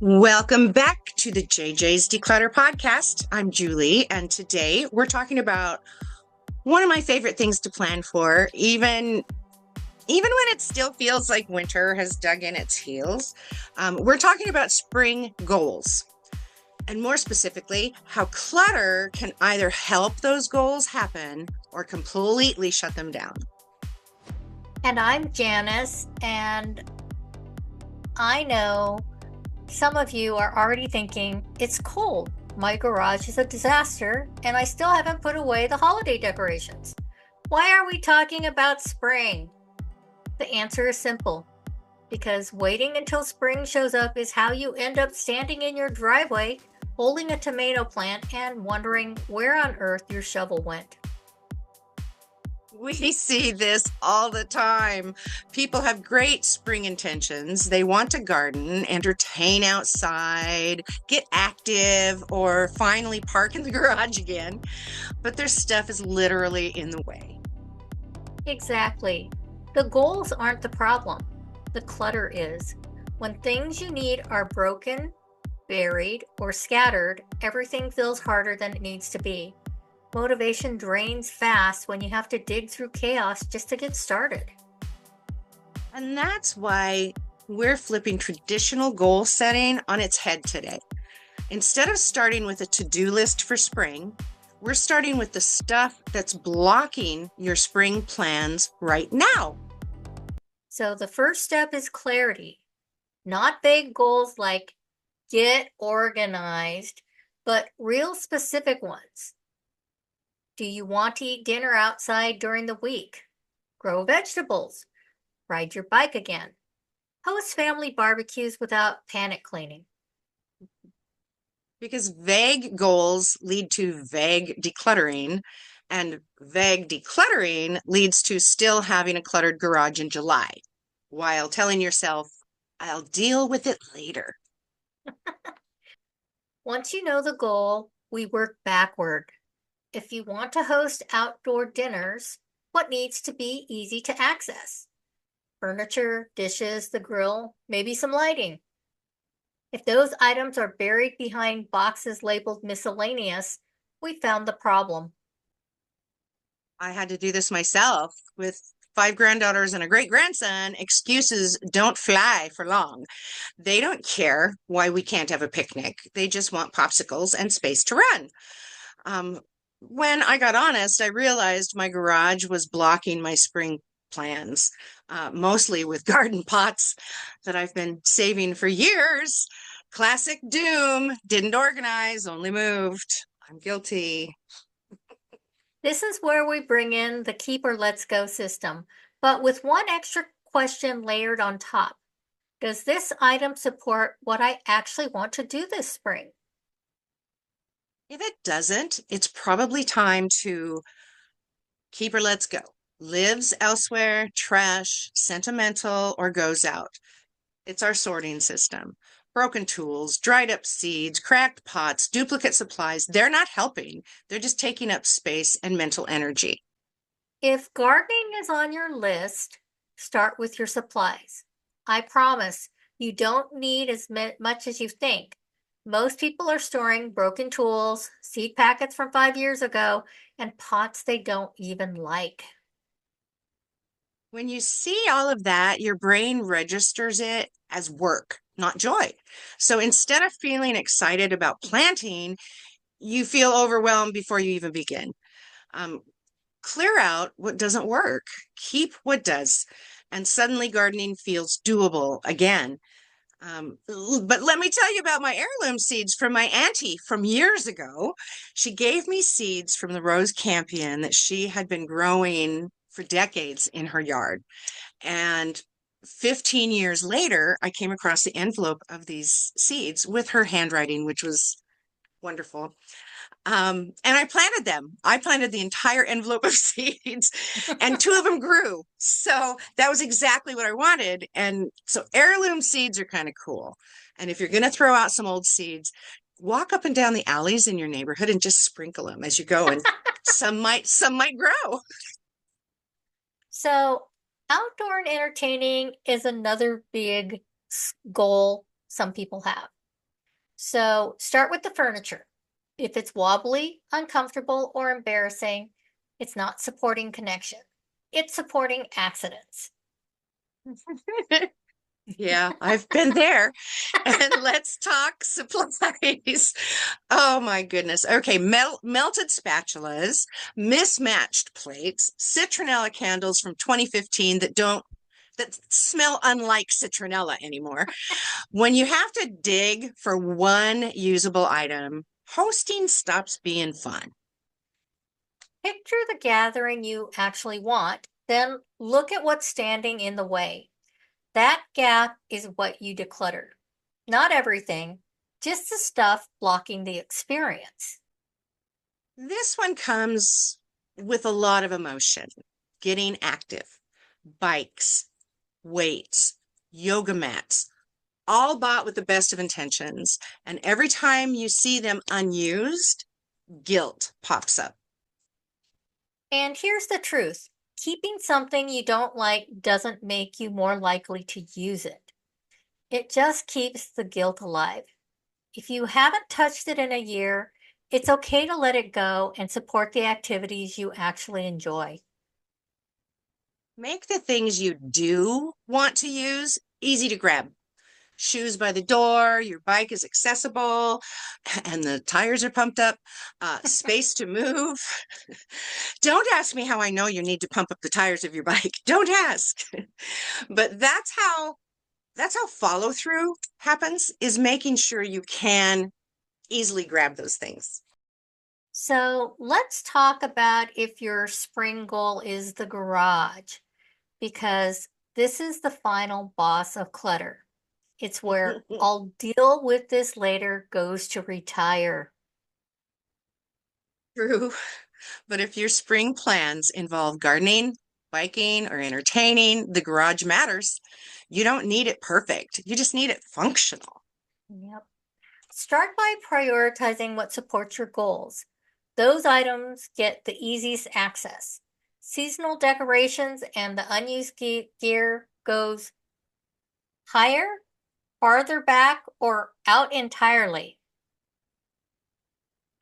Welcome back to the JJ's Declutter podcast. I'm Julie, and today we're talking about one of my favorite things to plan for, even when it still feels like winter has dug in its heels. We're talking about spring goals, and more specifically, how clutter can either help those goals happen or completely shut them down. And I'm Janis, and I know some of you are already thinking, it's cold. My garage is a disaster, and I still haven't put away the holiday decorations. Why are we talking about spring? The answer is simple. Because waiting until spring shows up is how you end up standing in your driveway, holding a tomato plant, and wondering where on earth your shovel went. We see this all the time. People have great spring intentions. They want to garden, entertain outside, get active, or finally park in the garage again, but their stuff is literally in the way. Exactly. The goals aren't the problem. The clutter is. When things you need are broken, buried, or scattered, everything feels harder than it needs to be. Motivation drains fast when you have to dig through chaos just to get started. And that's why we're flipping traditional goal setting on its head today. Instead of starting with a to-do list for spring, we're starting with the stuff that's blocking your spring plans right now. So the first step is clarity. Not vague goals like get organized, but real specific ones. Do you want to eat dinner outside during the week? Grow vegetables. Ride your bike again. Host family barbecues without panic cleaning. Because vague goals lead to vague decluttering, and vague decluttering leads to still having a cluttered garage in July, while telling yourself, I'll deal with it later. Once you know the goal, we work backward. If you want to host outdoor dinners, what needs to be easy to access? Furniture, dishes, the grill, maybe some lighting. If those items are buried behind boxes labeled miscellaneous, we found the problem. I had to do this myself with 5 granddaughters and a great grandson. Excuses don't fly for long. They don't care why we can't have a picnic. They just want popsicles and space to run. Um, when I got honest, I realized my garage was blocking my spring plans, mostly with garden pots that I've been saving for years. Classic doom, didn't organize, only moved. I'm guilty. This is where we bring in the keep or let's go system, but with one extra question layered on top. Does this item support what I actually want to do this spring? If it doesn't, it's probably time to keep or let's go. Lives elsewhere, trash, sentimental, or goes out. It's our sorting system. Broken tools, dried up seeds, cracked pots, duplicate supplies, they're not helping. They're just taking up space and mental energy. If gardening is on your list, start with your supplies. I promise you don't need as much as you think. Most people are storing broken tools, seed packets from 5 years ago, and pots they don't even like. When you see all of that, your brain registers it as work, not joy. So instead of feeling excited about planting, you feel overwhelmed before you even begin. Um, Clear out what doesn't work, keep what does, and suddenly gardening feels doable again. But let me tell you about my heirloom seeds from my auntie from years ago. She gave me seeds from the rose campion that she had been growing for decades in her yard. And 15 years later, I came across the envelope of these seeds with her handwriting, which was wonderful. And I planted them. I planted the entire envelope of seeds, and two of them grew. So that was exactly what I wanted. And so heirloom seeds are kind of cool. And if you're going to throw out some old seeds, walk up and down the alleys in your neighborhood and just sprinkle them as you go. And some might grow. So, outdoor and entertaining is another big goal some people have. So start with the furniture. If it's wobbly, uncomfortable, or embarrassing, it's not supporting connection. It's supporting accidents. Yeah, I've been there. And let's talk supplies. Oh my goodness. Okay, melted spatulas, mismatched plates, citronella candles from 2015 that smell unlike citronella anymore. When you have to dig for one usable item, hosting stops being fun. Picture the gathering you actually want, then look at what's standing in the way. That gap is what you declutter. Not everything, just the stuff blocking the experience. This one comes with a lot of emotion. Getting active, bikes, weights, yoga mats, all bought with the best of intentions. And every time you see them unused, guilt pops up. And here's the truth. Keeping something you don't like doesn't make you more likely to use it. It just keeps the guilt alive. If you haven't touched it in a year, it's okay to let it go and support the activities you actually enjoy. Make the things you do want to use easy to grab. Shoes by the door, your bike is accessible, and the tires are pumped up, space to move. Don't ask me how I know you need to pump up the tires of your bike. Don't ask. But that's how follow through happens, is making sure you can easily grab those things. So let's talk about if your spring goal is the garage, because this is the final boss of clutter. It's where I'll deal with this later goes to retire. True. But if your spring plans involve gardening, biking, or entertaining, the garage matters. You don't need it perfect. You just need it functional. Yep. Start by prioritizing what supports your goals. Those items get the easiest access. Seasonal decorations and the unused gear goes higher, farther back, or out entirely.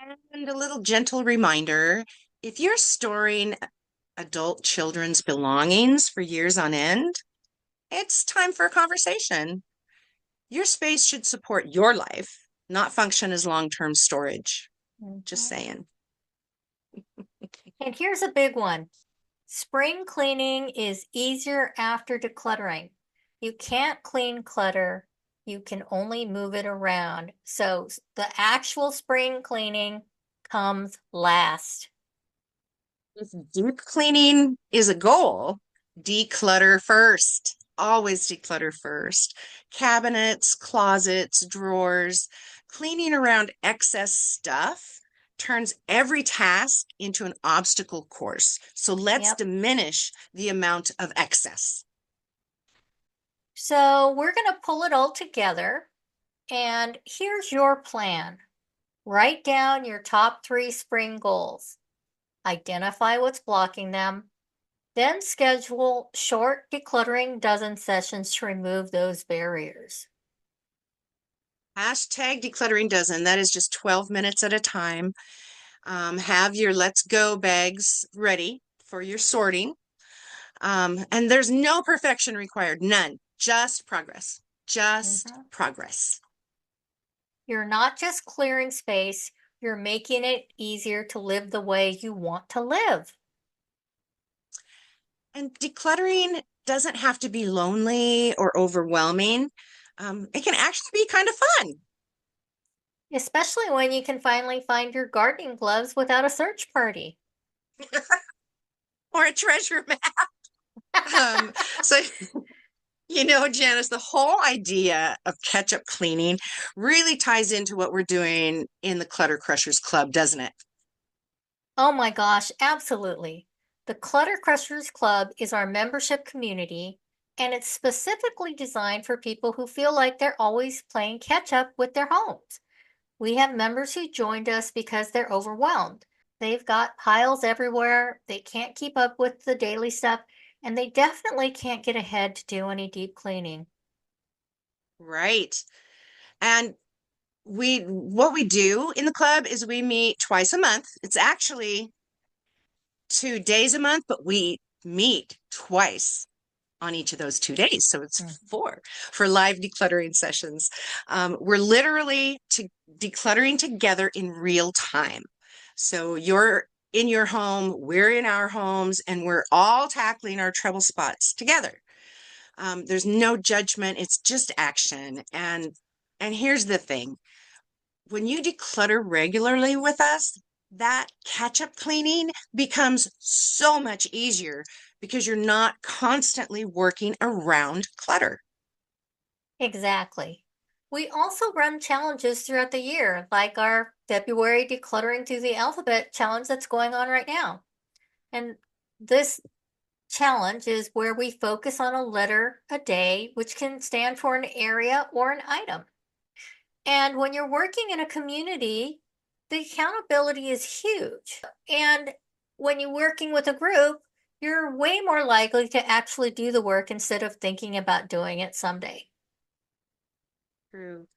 And a little gentle reminder, if you're storing adult children's belongings for years on end, it's time for a conversation. Your space should support your life, not function as long-term storage. Just Mhm. saying. And here's a big one. Spring cleaning is easier after decluttering. You can't clean clutter. You can only move it around. So the actual spring cleaning comes last. If deep cleaning is a goal, declutter first. Always declutter first. Cabinets, closets, drawers, cleaning around excess stuff turns every task into an obstacle course. So let's Yep. diminish the amount of excess. So we're going to pull it all together. And here's your plan. Write down your top 3 spring goals. Identify what's blocking them. Then schedule short decluttering dozen sessions to remove those barriers. Hashtag decluttering dozen. That is just 12 minutes at a time. Have your let's go bags ready for your sorting. And there's no perfection required, none, just progress, just Mhm. progress. You're not just clearing space, you're making it easier to live the way you want to live. And decluttering doesn't have to be lonely or overwhelming. It can actually be kind of fun. Especially when you can finally find your gardening gloves without a search party. Or a treasure map. Um, so, Janice, the whole idea of catch-up cleaning really ties into what we're doing in the Clutter Crushers Club, doesn't it? Oh my gosh, absolutely. The Clutter Crushers Club is our membership community, and it's specifically designed for people who feel like they're always playing catch up with their homes. We have members who joined us because they're overwhelmed. They've got piles everywhere, they can't keep up with the daily stuff, and they definitely can't get ahead to do any deep cleaning. Right. And what we do in the club is we meet twice a month. It's actually 2 days a month, but we meet twice on each of those 2 days. So it's four for live decluttering sessions. We're literally decluttering together in real time. So you're in your home, we're in our homes, and we're all tackling our trouble spots together. There's no judgment, it's just action. And here's the thing. When you declutter regularly with us, that catch-up cleaning becomes so much easier because you're not constantly working around clutter. Exactly. We also run challenges throughout the year, like our February Decluttering Through the Alphabet challenge that's going on right now. And this challenge is where we focus on a letter a day, which can stand for an area or an item. And when you're working in a community, the accountability is huge. And when you're working with a group, you're way more likely to actually do the work instead of thinking about doing it someday. True.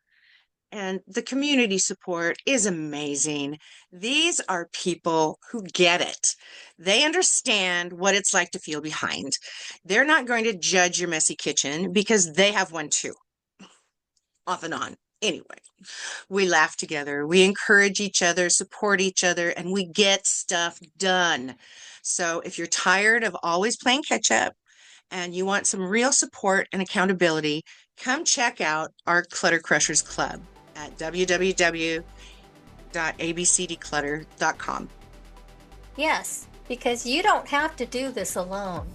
And the community support is amazing. These are people who get it. They understand what it's like to feel behind. They're not going to judge your messy kitchen because they have one too, off and on. Anyway, we laugh together, we encourage each other, support each other, and we get stuff done. So if you're tired of always playing catch up and you want some real support and accountability, come check out our Clutter Crushers Club at www.abcdeclutter.com. Yes, because you don't have to do this alone.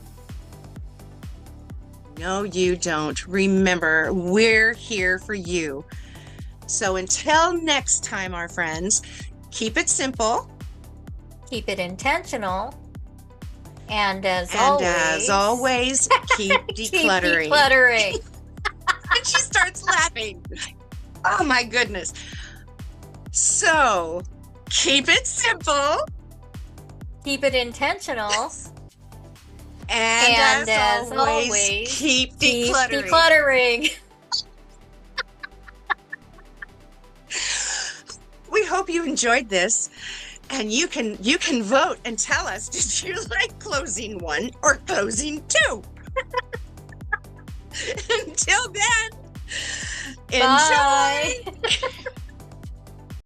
No, you don't. Remember, we're here for you. So until next time, our friends, keep it simple. Keep it intentional. And as always, keep decluttering. Keep decluttering. And she starts laughing. Oh my goodness. So keep it simple. Keep it intentional. And as always, keep decluttering. We hope you enjoyed this, and you can vote and tell us, did you like closing 1 or closing 2? Until then, Bye. enjoy.